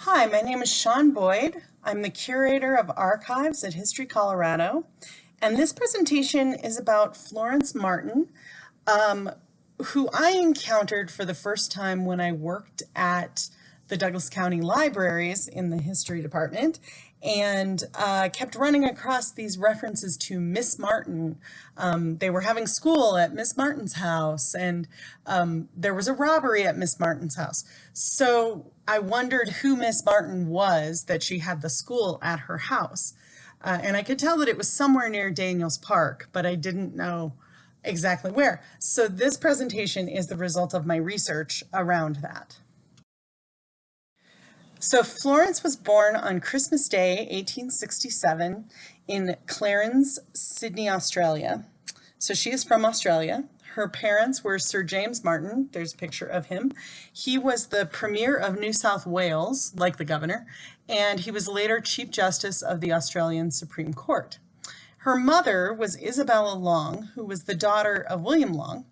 Hi, my name is Shaun Boyd. I'm the Curator of Archives at History Colorado, and this presentation is about Florence Martin, who I encountered for the first time when I worked at the Douglas County Libraries in the History Department, and kept running across these references to Miss Martin. They were having school at Miss Martin's house, and there was a robbery at Miss Martin's house. So I wondered who Miss Martin was that she had the school at her house. And I could tell that it was somewhere near Daniels Park, but I didn't know exactly where. So this presentation is the result of my research around that. So Florence was born on Christmas Day, 1867, in Clarence, Sydney, Australia. So she is from Australia. Her parents were Sir James Martin. There's a picture of him. He was the Premier of New South Wales, like the governor, and he was later Chief Justice of the Australian Supreme Court. Her mother was Isabella Long, who was the daughter of William Long,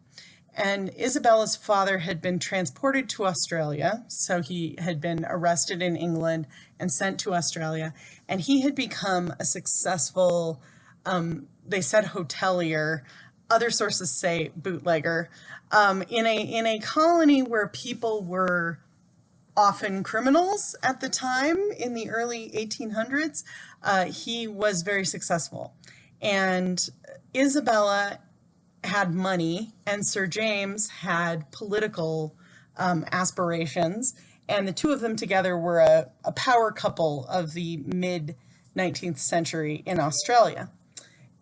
and Isabella's father had been transported to Australia, so he had been arrested in England and sent to Australia, and he had become a successful, they said hotelier, other sources say bootlegger, in a colony where people were often criminals at the time in the early 1800s. He was very successful, and Isabella had money and Sir James had political aspirations, and the two of them together were a power couple of the mid 19th century in Australia.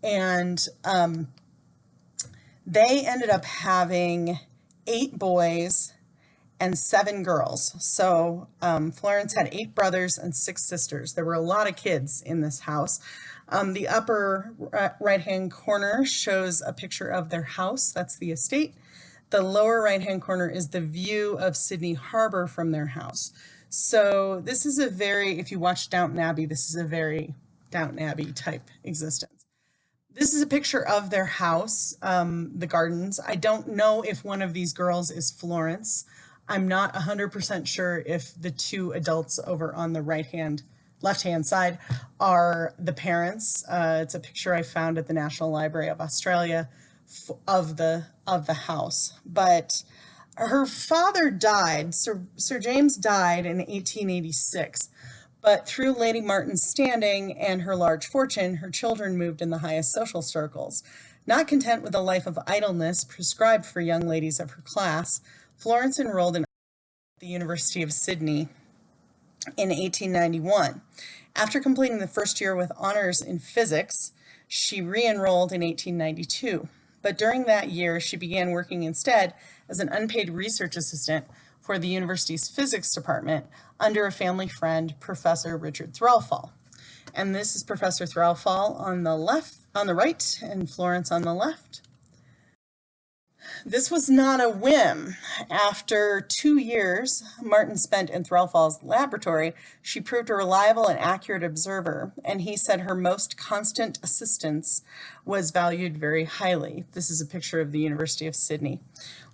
And they ended up having 8 boys and 7 girls. So Florence had 8 brothers and 6 sisters. There were a lot of kids in this house. The upper right-hand corner shows a picture of their house. That's the estate. The lower right-hand corner is the view of Sydney Harbor from their house. So this is a very, if you watch Downton Abbey, this is a very Downton Abbey type existence. This is a picture of their house, the gardens. I don't know if one of these girls is Florence. I'm not 100% sure if the 2 adults over on the left-hand side are the parents. It's a picture I found at the National Library of Australia of the house. But her father died, Sir James died in 1886. But through Lady Martin's standing and her large fortune, her children moved in the highest social circles. Not content with a life of idleness prescribed for young ladies of her class, Florence enrolled in the University of Sydney in 1891. After completing the first year with honors in physics, she re-enrolled in 1892. But during that year, she began working instead as an unpaid research assistant for the university's physics department under a family friend, Professor Richard Threlfall. And this is Professor Threlfall on the right, and Florence on the left. This was not a whim. After 2 years Martin spent in Threlfall's laboratory, she proved a reliable and accurate observer, and he said her most constant assistance was valued very highly. This is a picture of the University of Sydney.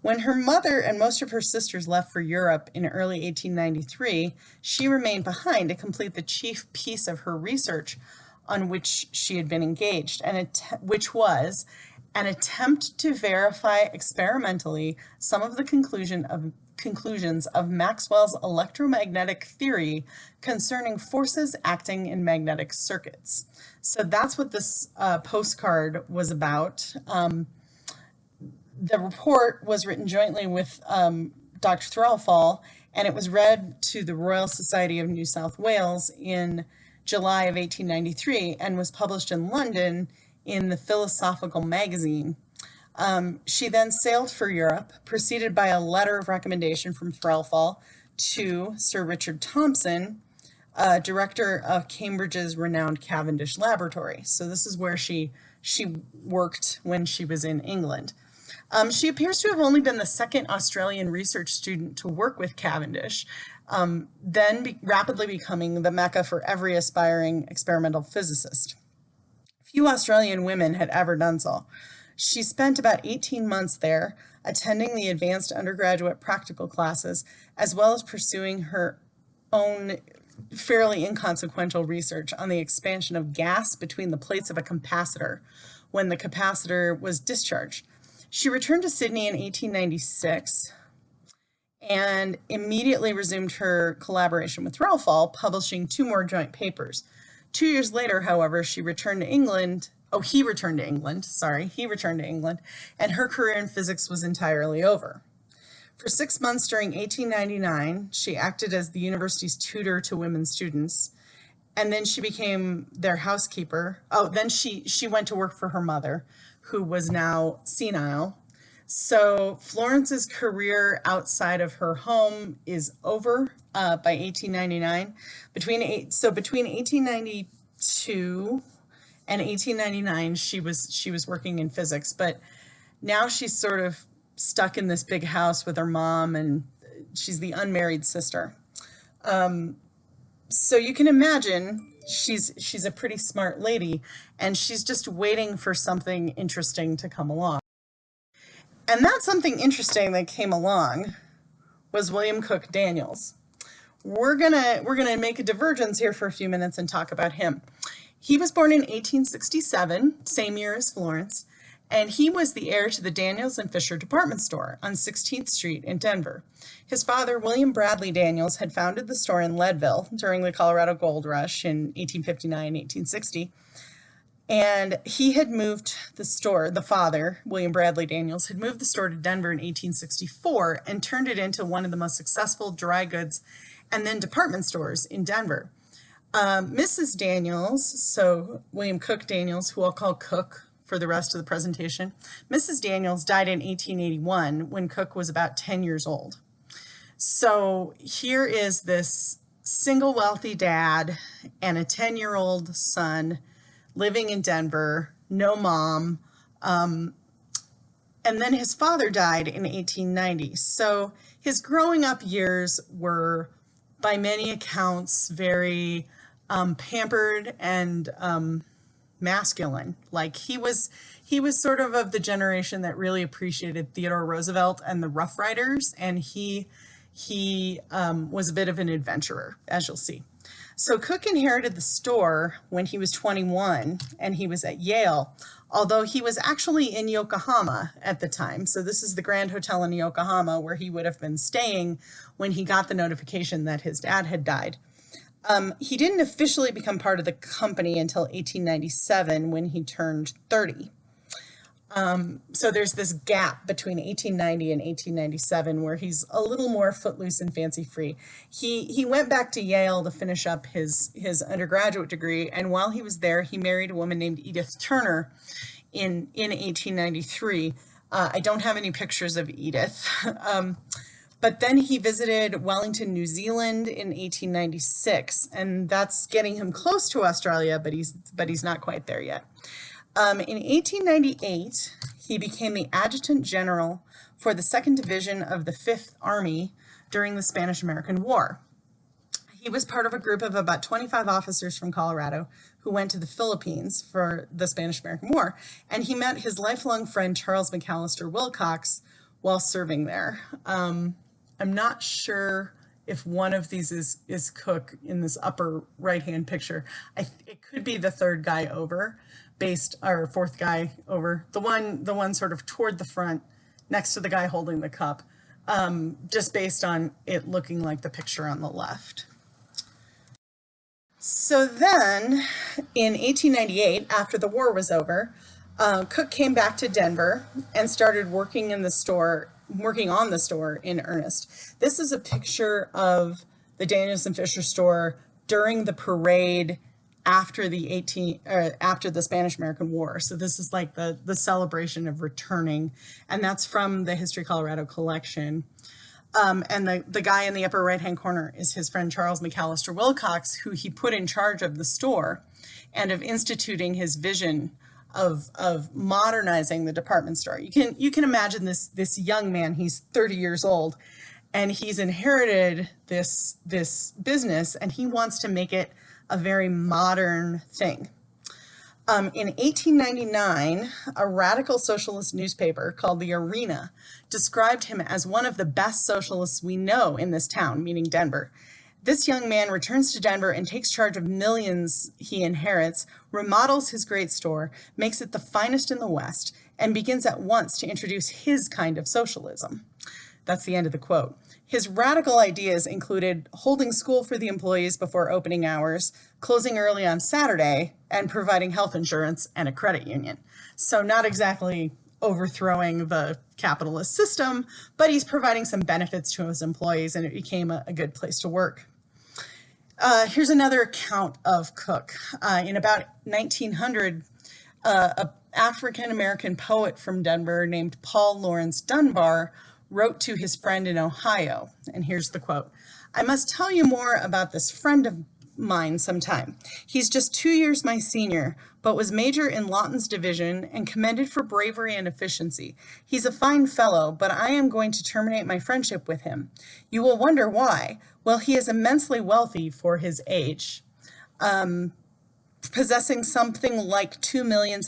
When her mother and most of her sisters left for Europe in early 1893, she remained behind to complete the chief piece of her research on which she had been engaged, which was an attempt to verify experimentally some of the conclusions of Maxwell's electromagnetic theory concerning forces acting in magnetic circuits. So that's what this postcard was about. The report was written jointly with Dr. Threlfall, and it was read to the Royal Society of New South Wales in July of 1893 and was published in London in the Philosophical Magazine. She then sailed for Europe, preceded by a letter of recommendation from Threlfall to Sir Richard Thomson, director of Cambridge's renowned Cavendish Laboratory. So this is where she worked when she was in England. She appears to have only been the second Australian research student to work with Cavendish, then rapidly becoming the mecca for every aspiring experimental physicist. Few Australian women had ever done so. She spent about 18 months there, attending the advanced undergraduate practical classes, as well as pursuing her own fairly inconsequential research on the expansion of gas between the plates of a capacitor when the capacitor was discharged. She returned to Sydney in 1896 and immediately resumed her collaboration with Threlfall, publishing 2 more joint papers. 2 years later, however, he returned to England, and her career in physics was entirely over. For 6 months during 1899, she acted as the university's tutor to women students, and then she became their housekeeper. Then she went to work for her mother, who was now senile. So Florence's career outside of her home is over by 1899. Between 1892 and 1899, she was working in physics, but now she's sort of stuck in this big house with her mom, and she's the unmarried sister. So you can imagine she's a pretty smart lady, and she's just waiting for something interesting to come along. And that something interesting that came along was William Cook Daniels. We're gonna make a divergence here for a few minutes and talk about him. He was born in 1867, same year as Florence, and he was the heir to the Daniels and Fisher department store on 16th Street in Denver. His father, William Bradley Daniels, had founded the store in Leadville during the Colorado Gold Rush in 1859-1860, and he had moved the store, the father, William Bradley Daniels, had moved the store to Denver in 1864 and turned it into one of the most successful dry goods and then department stores in Denver. Mrs. Daniels, so William Cook Daniels, who I'll call Cook for the rest of the presentation, Mrs. Daniels died in 1881 when Cook was about 10 years old. So here is this single wealthy dad and a 10-year-old son living in Denver, no mom, and then his father died in 1890. So his growing up years were, by many accounts, very pampered and masculine. Like he was sort of the generation that really appreciated Theodore Roosevelt and the Rough Riders, and he was a bit of an adventurer, as you'll see. So Cook inherited the store when he was 21, and he was at Yale, although he was actually in Yokohama at the time. So this is the Grand Hotel in Yokohama where he would have been staying when he got the notification that his dad had died. He didn't officially become part of the company until 1897 when he turned 30. So there's this gap between 1890 and 1897 where he's a little more footloose and fancy-free. He went back to Yale to finish up his undergraduate degree, and while he was there, he married a woman named Edith Turner in 1893. I don't have any pictures of Edith. But then he visited Wellington, New Zealand in 1896, and that's getting him close to Australia, but he's not quite there yet. In 1898, he became the Adjutant General for the 2nd Division of the 5th Army during the Spanish-American War. He was part of a group of about 25 officers from Colorado who went to the Philippines for the Spanish-American War, and he met his lifelong friend Charles McAllister Wilcox while serving there. I'm not sure if one of these is Cook in this upper right-hand picture. It could be the third guy over, or fourth guy over, the one sort of toward the front next to the guy holding the cup, just based on it looking like the picture on the left. So then, in 1898, after the war was over, Cook came back to Denver and started working on the store in earnest. This is a picture of the Daniels and Fisher store during the parade after the Spanish-American War. So this is like the celebration of returning, and that's from the History Colorado collection. And the guy in the upper right-hand corner is his friend Charles McAllister Wilcox, who he put in charge of the store and of instituting his vision of modernizing the department store. You can imagine this young man. He's 30 years old, and he's inherited this business, and he wants to make it a very modern thing. In 1899, a radical socialist newspaper called The Arena described him as one of the best socialists we know in this town, meaning Denver. This young man returns to Denver and takes charge of millions he inherits, remodels his great store, makes it the finest in the West, and begins at once to introduce his kind of socialism. That's the end of the quote. His radical ideas included holding school for the employees before opening hours, closing early on Saturday, and providing health insurance and a credit union. So not exactly overthrowing the capitalist system, but he's providing some benefits to his employees, and it became a good place to work. Here's another account of Cook. In about 1900, an African-American poet from Denver named Paul Laurence Dunbar wrote to his friend in Ohio, and here's the quote. "I must tell you more about this friend of mine sometime. He's just 2 years my senior, but was major in Lawton's division and commended for bravery and efficiency. He's a fine fellow, but I am going to terminate my friendship with him. You will wonder why. Well, he is immensely wealthy for his age, possessing something like $2 million,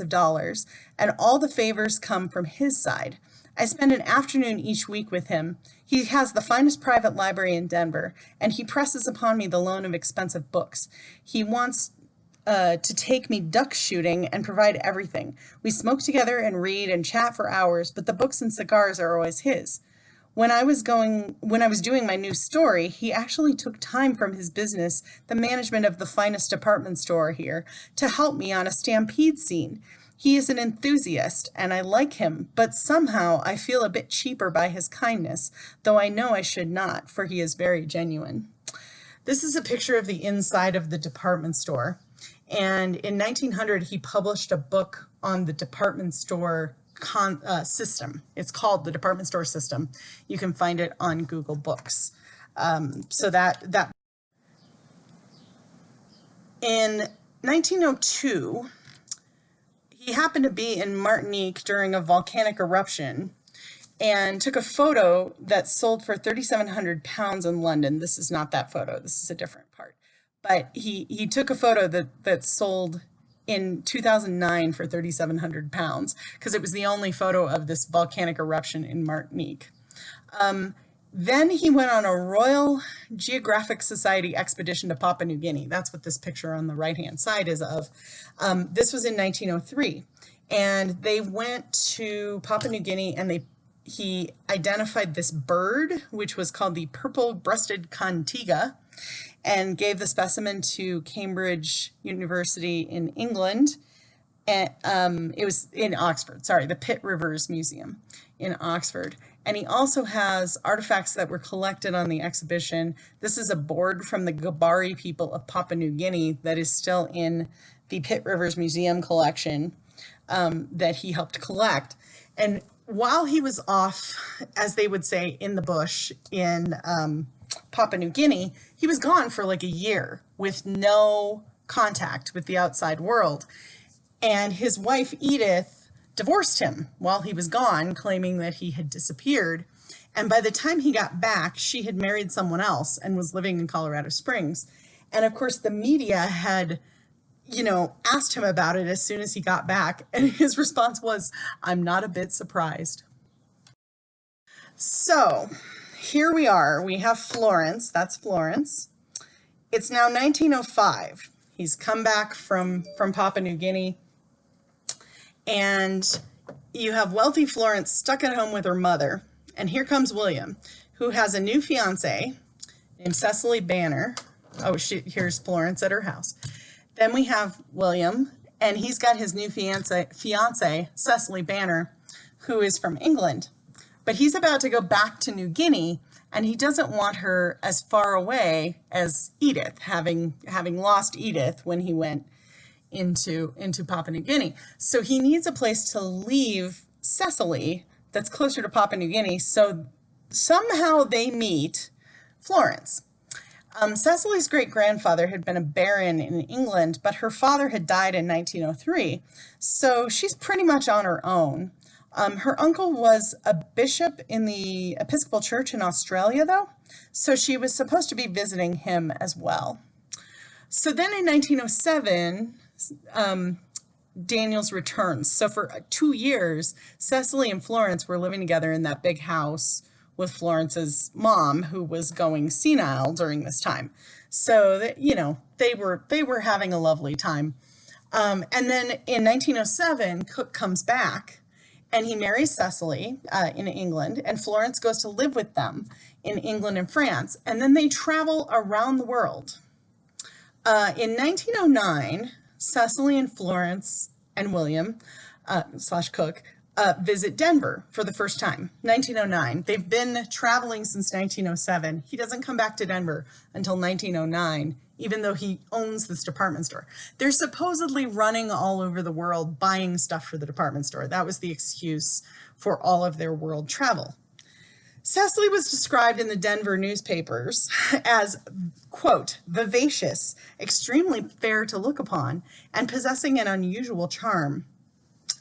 and all the favors come from his side. I spend an afternoon each week with him. He has the finest private library in Denver, and he presses upon me the loan of expensive books. He wants to take me duck shooting and provide everything. We smoke together and read and chat for hours, but the books and cigars are always his. When I was doing my new story, he actually took time from his business, the management of the finest department store here, to help me on a stampede scene. He is an enthusiast, and I like him, but somehow I feel a bit cheaper by his kindness, though I know I should not, for he is very genuine." This is a picture of the inside of the department store. And in 1900, he published a book on the department store system. It's called The Department Store System. You can find it on Google Books. So that in 1902, he happened to be in Martinique during a volcanic eruption and took a photo that sold for 3,700 pounds in London. This is not that photo. This is a different part. But he took a photo that sold in 2009 for 3,700 pounds because it was the only photo of this volcanic eruption in Martinique. Then he went on a Royal Geographic Society expedition to Papua New Guinea. That's what this picture on the right-hand side is of. This was in 1903, and they went to Papua New Guinea, and he identified this bird, which was called the purple-breasted contiga, and gave the specimen to Cambridge University in England. And it was in Oxford, sorry, the Pitt Rivers Museum in Oxford. And he also has artifacts that were collected on the exhibition. This is a board from the Gabari people of Papua New Guinea that is still in the Pitt Rivers Museum collection that he helped collect. And while he was off, as they would say, in the bush in Papua New Guinea, he was gone for like a year with no contact with the outside world. And his wife, Edith, divorced him while he was gone, claiming that he had disappeared. And by the time he got back, she had married someone else and was living in Colorado Springs. And of course, the media had, asked him about it as soon as he got back. And his response was, "I'm not a bit surprised." So here we are. We have Florence. That's Florence. It's now 1905. He's come back from Papua New Guinea. And you have wealthy Florence stuck at home with her mother. And here comes William, who has a new fiance named Cecily Banner. Oh, here's Florence at her house. Then we have William, and he's got his new fiance, Cecily Banner, who is from England. But he's about to go back to New Guinea, and he doesn't want her as far away as Edith, having lost Edith when he went into Papua New Guinea. So he needs a place to leave Cecily that's closer to Papua New Guinea. So somehow they meet Florence. Cecily's great-grandfather had been a baron in England, but her father had died in 1903. So she's pretty much on her own. Her uncle was a bishop in the Episcopal Church in Australia, though. So she was supposed to be visiting him as well. So then in 1907, Daniels returns. So for 2 years, Cecily and Florence were living together in that big house with Florence's mom, who was going senile during this time. So that, they were having a lovely time. And then in 1907, Cook comes back and he marries Cecily in England, and Florence goes to live with them in England and France. And then they travel around the world. In 1909, Cecily and Florence and William / Cook visit Denver for the first time, 1909. They've been traveling since 1907. He doesn't come back to Denver until 1909, even though he owns this department store. They're supposedly running all over the world buying stuff for the department store. That was the excuse for all of their world travel. Cecily was described in the Denver newspapers as, quote, vivacious, extremely fair to look upon, and possessing an unusual charm.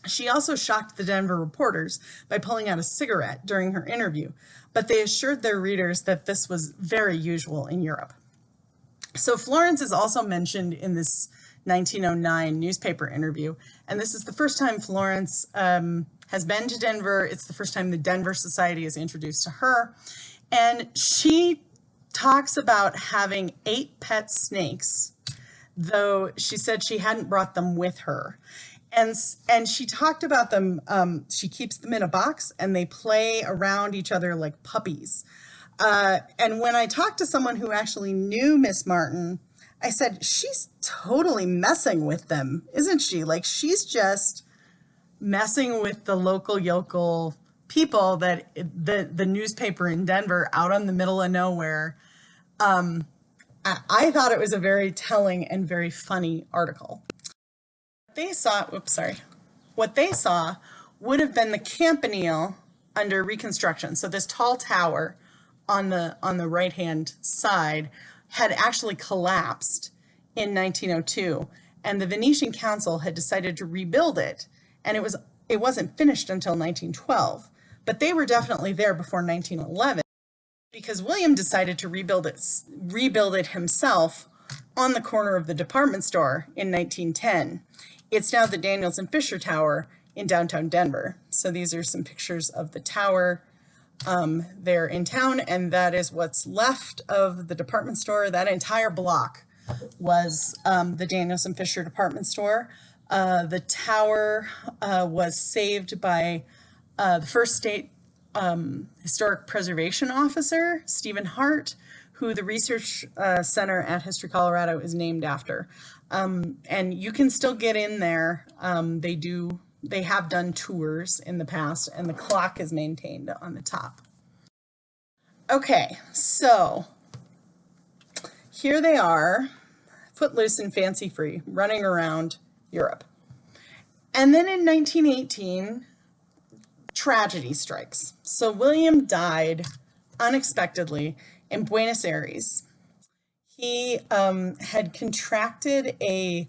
She also shocked the Denver reporters by pulling out a cigarette during her interview, but they assured their readers that this was very usual in Europe. So Florence is also mentioned in this 1909 newspaper interview, and this is the first time Florence has been to Denver. It's the first time the Denver Society is introduced to her, and she talks about having 8 pet snakes, though she said she hadn't brought them with her. And she talked about them, she keeps them in a box and they play around each other like puppies. And when I talked to someone who actually knew Miss Martin, I said, she's totally messing with them, isn't she? Like, she's just messing with the local yokel people that the newspaper in Denver out on the middle of nowhere. I thought it was a very telling and very funny article. What they saw would have been the campanile under reconstruction. So this tall tower on the right-hand side had actually collapsed in 1902, and the Venetian Council had decided to rebuild it, and it wasn't finished until 1912. But they were definitely there before 1911 because William decided to rebuild it himself on the corner of the department store in 1910. It's now the Daniels and Fisher Tower in downtown Denver. So these are some pictures of the tower there in town, and that is what's left of the department store. That entire block was the Daniels and Fisher department store. The tower was saved by the first state historic preservation officer, Stephen Hart, who the research center at History Colorado is named after. And you can still get in there. They have done tours in the past, and the clock is maintained on the top. Okay, so here they are, footloose and fancy-free, running around Europe. And then in 1918, tragedy strikes. So William died unexpectedly in Buenos Aires. He had contracted a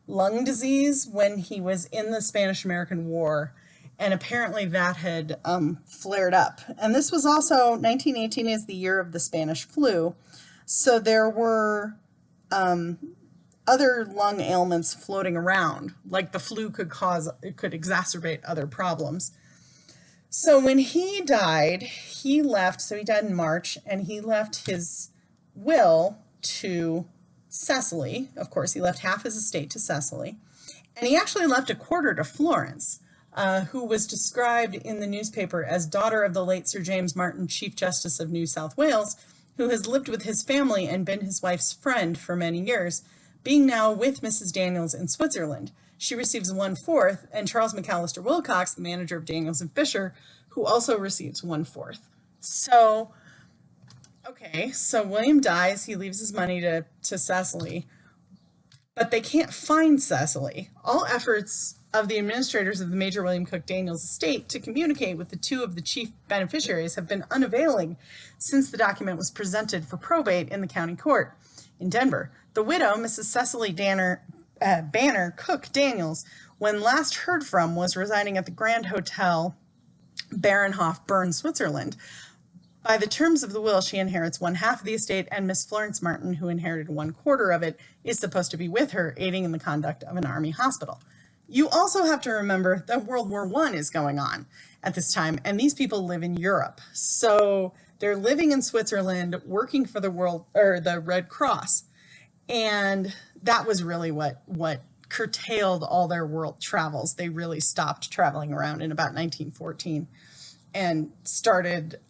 lung disease when he was in the Spanish-American War, and apparently that had flared up. And this was also, 1918 is the year of the Spanish flu, so there were other lung ailments floating around, like the flu could exacerbate other problems. So when he died, he died in March, and he left his will to Cecily. Of course, he left half his estate to Cecily, and he actually left a quarter to Florence, who was described in the newspaper as daughter of the late Sir James Martin, Chief Justice of New South Wales, who has lived with his family and been his wife's friend for many years, being now with Mrs. Daniels in Switzerland. She receives 1/4, and Charles McAllister Wilcox, the manager of Daniels and Fisher, who also receives 1/4. So, okay, so William dies, he leaves his money to Cecily, but they can't find Cecily. All efforts of the administrators of the Major William Cook Daniels estate to communicate with the two of the chief beneficiaries have been unavailing since the document was presented for probate in the county court in Denver. The widow, Mrs. Cecily Banner Cook Daniels, when last heard from, was residing at the Grand Hotel Baronhof, Bern, Switzerland. By the terms of the will, she inherits 1/2 of the estate, and Miss Florence Martin, who inherited 1/4 of it, is supposed to be with her, aiding in the conduct of an army hospital. You also have to remember that World War I is going on at this time, and these people live in Europe. So they're living in Switzerland, working for the Red Cross. And that was really what curtailed all their world travels. They really stopped traveling around in about 1914 and started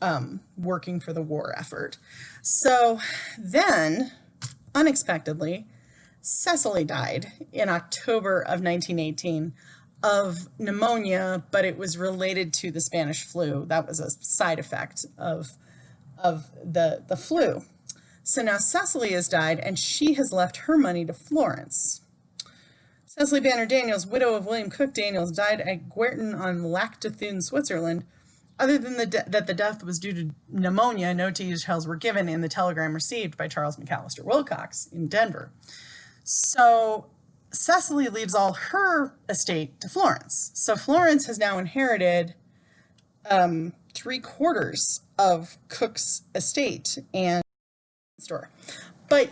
working for the war effort. So then, unexpectedly, Cecily died in October of 1918 of pneumonia, but it was related to the Spanish flu. That was a side effect of the flu. So now Cecily has died, and she has left her money to Florence. Cecily Banner Daniels, widow of William Cook Daniels, died at Guertin on Lac de Thun, Switzerland. Other than that the death was due to pneumonia, no details were given in the telegram received by Charles McAllister Wilcox in Denver. So Cecily leaves all her estate to Florence. So Florence has now inherited 3/4 of Cook's estate and store. But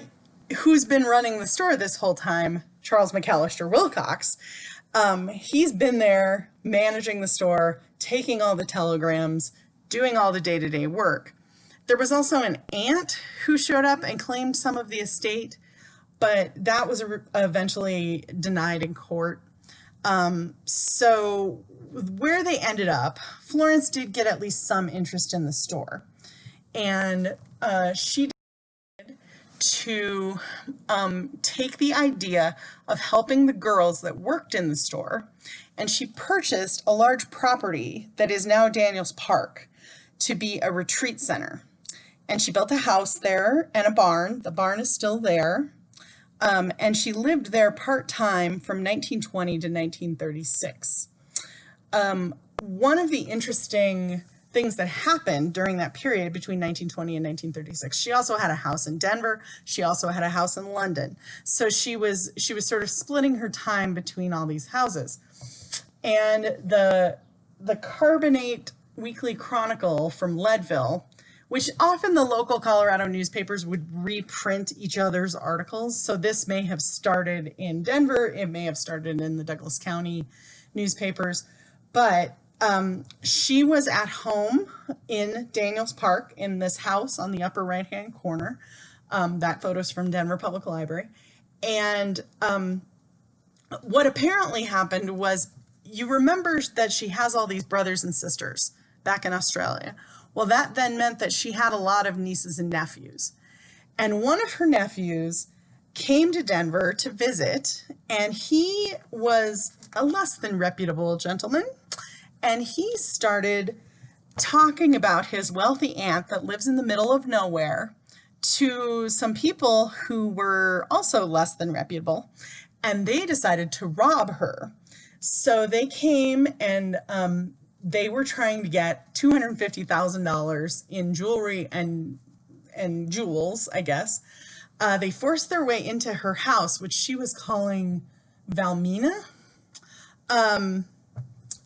who's been running the store this whole time? Charles McAllister Wilcox. He's been there managing the store, taking all the telegrams, doing all the day-to-day work. There was also an aunt who showed up and claimed some of the estate, but that was eventually denied in court. So where they ended up, Florence did get at least some interest in the store. And she to take the idea of helping the girls that worked in the store, and she purchased a large property that is now Daniels Park to be a retreat center. And she built a house there and a barn. The barn is still there. And she lived there part-time from 1920 to 1936. One of the interesting things that happened during that period between 1920 and 1936. She also had a house in Denver. She also had a house in London. So she was sort of splitting her time between all these houses. And the Carbonate Weekly Chronicle from Leadville, which often the local Colorado newspapers would reprint each other's articles. So this may have started in Denver. It may have started in the Douglas County newspapers. But she was at home in Daniels Park in this house on the upper right-hand corner. That photo's from Denver Public Library. And what apparently happened was, you remember that she has all these brothers and sisters back in Australia. Well, that then meant that she had a lot of nieces and nephews. And one of her nephews came to Denver to visit, and he was a less than reputable gentleman. And he started talking about his wealthy aunt that lives in the middle of nowhere to some people who were also less than reputable, and they decided to rob her. So they came and they were trying to get $250,000 in jewelry and jewels, I guess. They forced their way into her house, which she was calling Valmina.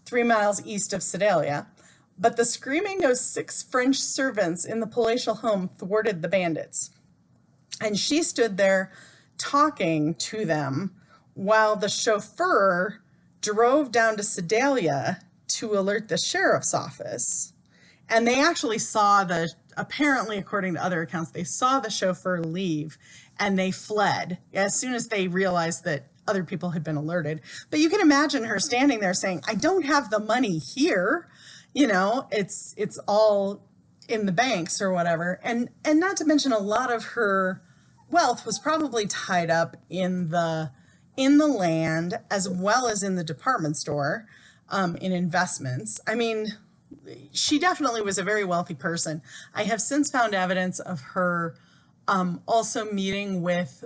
3 miles east of Sedalia, but the screaming of 6 French servants in the palatial home thwarted the bandits. And she stood there talking to them while the chauffeur drove down to Sedalia to alert the sheriff's office. And they actually saw apparently, according to other accounts, they saw the chauffeur leave and they fled as soon as they realized that other people had been alerted. But you can imagine her standing there saying, I don't have the money here. You know, it's all in the banks or whatever. And not to mention, a lot of her wealth was probably tied up in the land as well as in the department store, in investments. I mean, she definitely was a very wealthy person. I have since found evidence of her also meeting with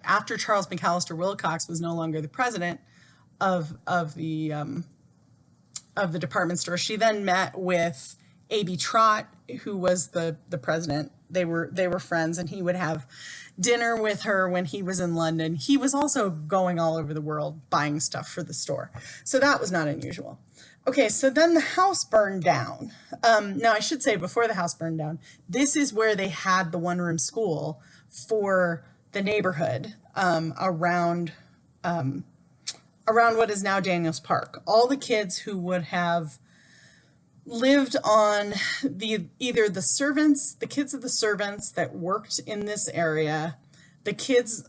after Charles McAllister Wilcox was no longer the president of the department store. She then met with A.B. Trott, who was the president. They were friends, and he would have dinner with her when he was in London. He was also going all over the world buying stuff for the store. So that was not unusual. Okay, so then the house burned down. Now, I should say, before the house burned down, this is where they had the one-room school for the neighborhood around around what is now Daniels Park. All the kids who would have lived on either the servants, the kids of the servants that worked in this area, the kids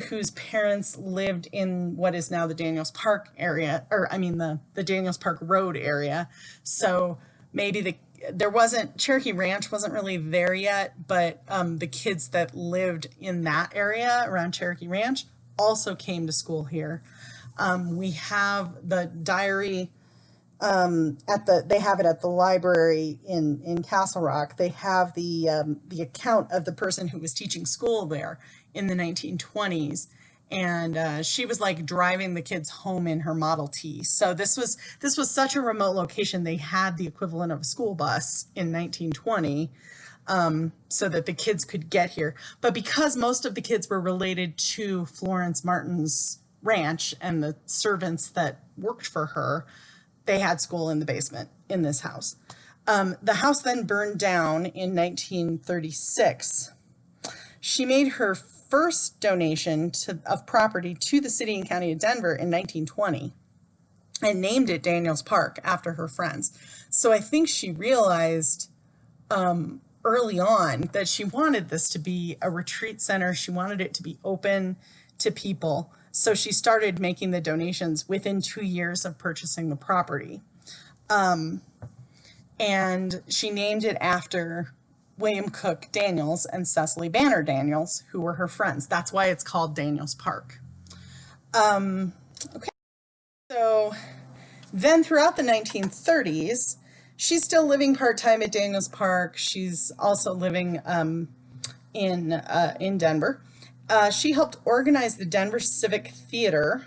whose parents lived in what is now the Daniels Park area, or I mean the Daniels Park Road area. So maybe Cherokee Ranch wasn't really there yet, but the kids that lived in that area around Cherokee Ranch also came to school here. We have the diary they have it at the library in Castle Rock. They have the account of the person who was teaching school there in the 1920s, and she was like driving the kids home in her Model T. So this was such a remote location. They had the equivalent of a school bus in 1920, so that the kids could get here. But because most of the kids were related to Florence Martin's ranch and the servants that worked for her, they had school in the basement in this house. The house then burned down in 1936. She made her first donation of property to the city and county of Denver in 1920 and named it Daniels Park after her friends. So I think she realized early on that she wanted this to be a retreat center. She wanted it to be open to people. So she started making the donations within 2 years of purchasing the property. And she named it after William Cook Daniels and Cecily Banner Daniels, who were her friends. That's why it's called Daniels Park. Okay, so then throughout the 1930s, she's still living part-time at Daniels Park. She's also living in Denver. She helped organize the Denver Civic Theater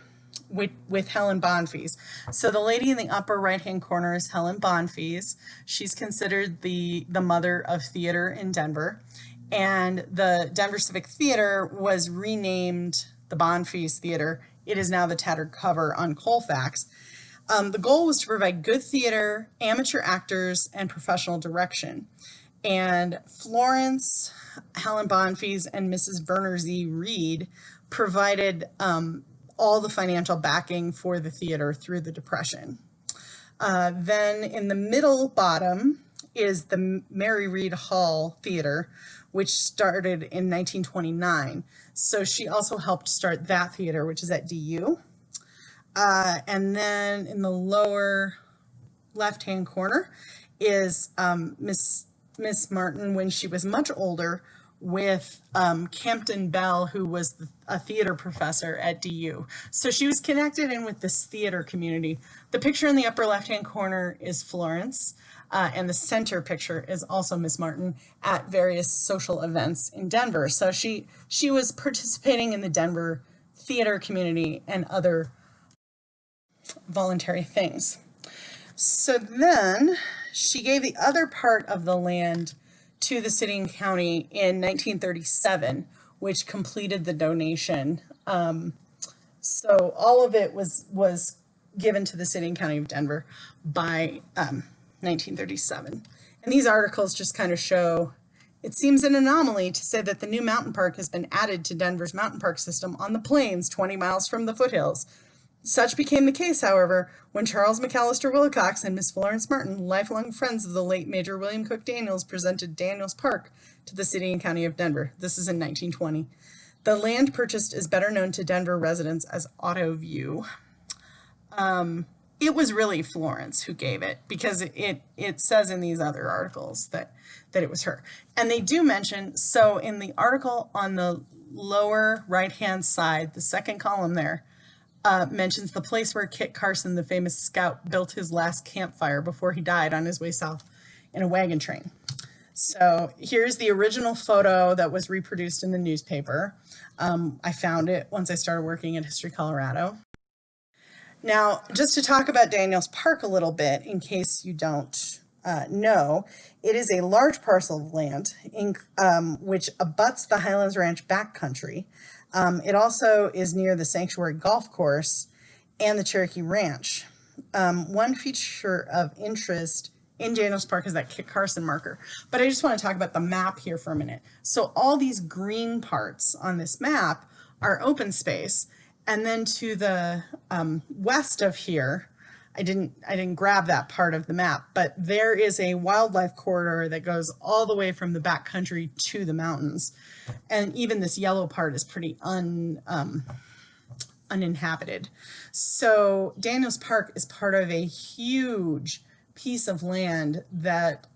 with Helen Bonfils. So the lady in the upper right-hand corner is Helen Bonfils. She's considered the mother of theater in Denver. And the Denver Civic Theater was renamed the Bonfils Theater. It is now the tattered cover on Colfax. The goal was to provide good theater, amateur actors, and professional direction. And Florence, Helen Bonfils, and Mrs. Verner Z. Reed provided all the financial backing for the theater through the Depression. Then in the middle bottom is the Mary Reed Hall Theater, which started in 1929. So she also helped start that theater, which is at DU. And then in the lower left-hand corner is Miss Martin when she was much older with Campton Bell, who was a theater professor at DU. So she was connected in with this theater community. The picture in the upper left-hand corner is Florence, and the center picture is also Miss Martin at various social events in Denver. So she was participating in the Denver theater community and other voluntary things. So then she gave the other part of the land to the city and county in 1937, which completed the donation. So all of it was given to the city and county of Denver by 1937. And these articles just kind of show, it seems an anomaly to say that the new mountain park has been added to Denver's mountain park system on the plains 20 miles from the foothills. Such became the case, however, when Charles McAllister Wilcox and Miss Florence Martin, lifelong friends of the late Major William Cook Daniels, presented Daniels Park to the city and county of Denver. This is in 1920. The land purchased is better known to Denver residents as Auto View. It was really Florence who gave it, because it says in these other articles that it was her. And they do mention, so in the article on the lower right-hand side, the second column there, mentions the place where Kit Carson, the famous scout, built his last campfire before he died on his way south in a wagon train. So here's the original photo that was reproduced in the newspaper. I found it once I started working at History Colorado. Now, just to talk about Daniels Park a little bit, in case you don't know, it is a large parcel of land which abuts the Highlands Ranch Backcountry. It also is near the Sanctuary Golf Course and the Cherokee Ranch. One feature of interest in Daniels Park is that Kit Carson marker. But I just want to talk about the map here for a minute. So all these green parts on this map are open space, And then to the west of here, I didn't grab that part of the map, but there is a wildlife corridor that goes all the way from the backcountry to the mountains. And even this yellow part is pretty uninhabited. So Daniels Park is part of a huge piece of land that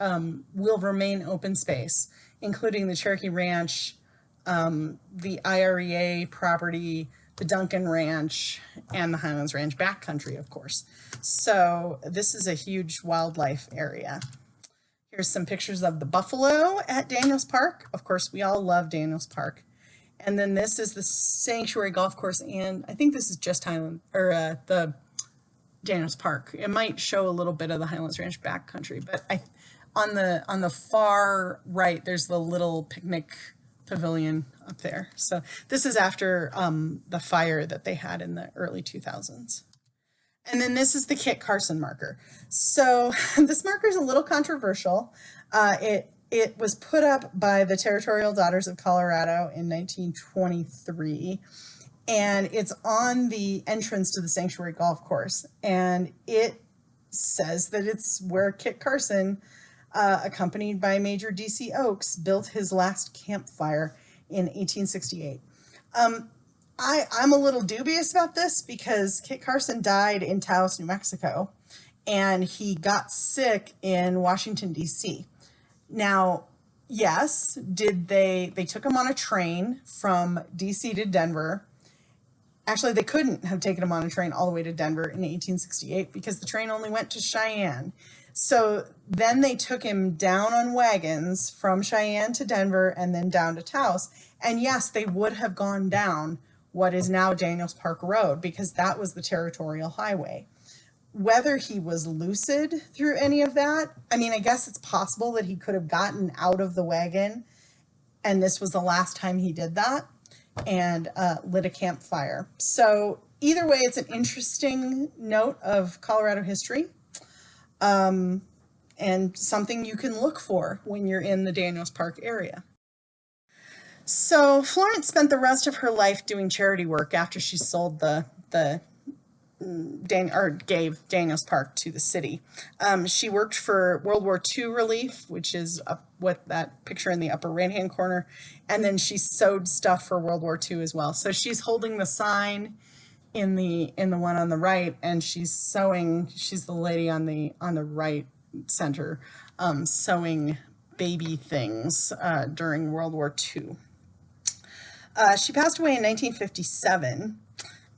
will remain open space, including the Cherokee Ranch, the IREA property, the Duncan Ranch, and the Highlands Ranch Backcountry, of course. So this is a huge wildlife area. Here's some pictures of the buffalo at Daniels Park. Of course, we all love Daniels Park. And then this is the Sanctuary Golf Course, and I think this is just the Daniels Park. It might show a little bit of the Highlands Ranch Backcountry, but on the far right, there's the little picnic pavilion up there. So this is after the fire that they had in the early 2000s. And then this is the Kit Carson marker. So this marker is a little controversial. It was put up by the Territorial Daughters of Colorado in 1923, and it's on the entrance to the Sanctuary Golf Course. And it says that it's where Kit Carson, accompanied by Major D.C. Oakes, built his last campfire in 1868. I'm a little dubious about this because Kit Carson died in Taos, New Mexico, and he got sick in Washington, D.C. Now, yes, they took him on a train from D.C. to Denver. Actually, they couldn't have taken him on a train all the way to Denver in 1868 because the train only went to Cheyenne. So then they took him down on wagons from Cheyenne to Denver and then down to Taos. And yes, they would have gone down what is now Daniels Park Road because that was the territorial highway. Whether he was lucid through any of that, I mean, I guess it's possible that he could have gotten out of the wagon and this was the last time he did that and lit a campfire. So either way, it's an interesting note of Colorado history. And something you can look for when you're in the Daniels Park area. So Florence spent the rest of her life doing charity work after she sold gave Daniels Park to the city. She worked for World War II relief, which is what that picture in the upper right-hand corner, and then she sewed stuff for World War II as well. So she's holding the sign in the one on the right, and she's sewing. She's the lady on the right center, sewing baby things during World War II. She passed away in 1957,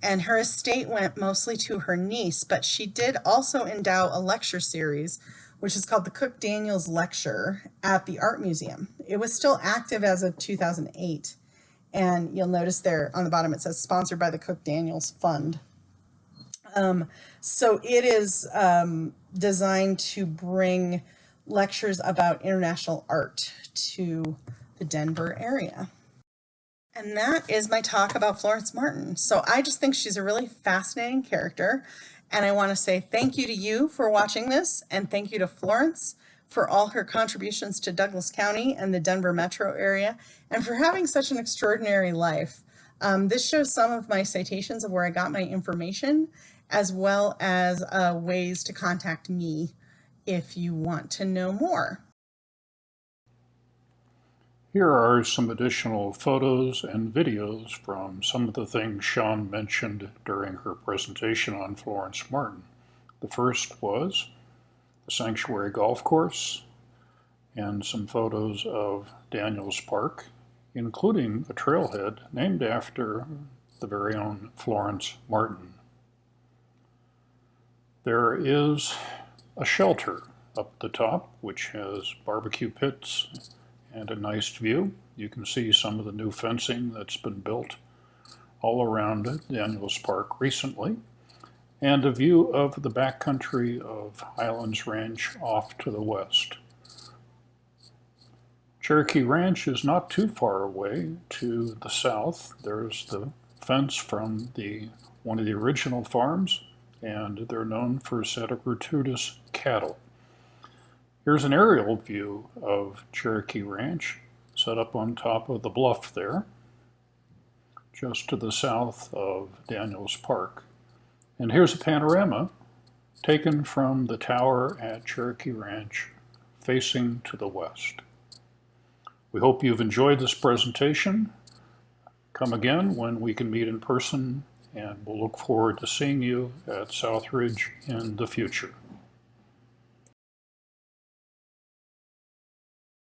and her estate went mostly to her niece, but she did also endow a lecture series, which is called the Cook Daniels Lecture at the Art Museum. It was still active as of 2008. And you'll notice there on the bottom it says sponsored by the Cook Daniels Fund. So it is designed to bring lectures about international art to the Denver area. And that is my talk about Florence Martin. So I just think she's a really fascinating character. And I want to say thank you to you for watching this, and thank you to Florence for all her contributions to Douglas County and the Denver metro area, and for having such an extraordinary life. This shows some of my citations of where I got my information, as well as ways to contact me if you want to know more. Here are some additional photos and videos from some of the things Shaun mentioned during her presentation on Florence Martin. The first was the Sanctuary Golf Course and some photos of Daniels Park, including a trailhead named after the very own Florence Martin. There is a shelter up the top, which has barbecue pits and a nice view. You can see some of the new fencing that's been built all around Daniels Park recently, and a view of the backcountry of Highlands Ranch off to the west. Cherokee Ranch is not too far away to the south. There's the fence from one of the original farms, and they're known for Santa Gertrudis cattle. Here's an aerial view of Cherokee Ranch set up on top of the bluff there. just to the south of Daniels Park. And here's a panorama taken from the tower at Cherokee Ranch, facing to the west. We hope you've enjoyed this presentation. Come again when we can meet in person, and we'll look forward to seeing you at Southridge in the future.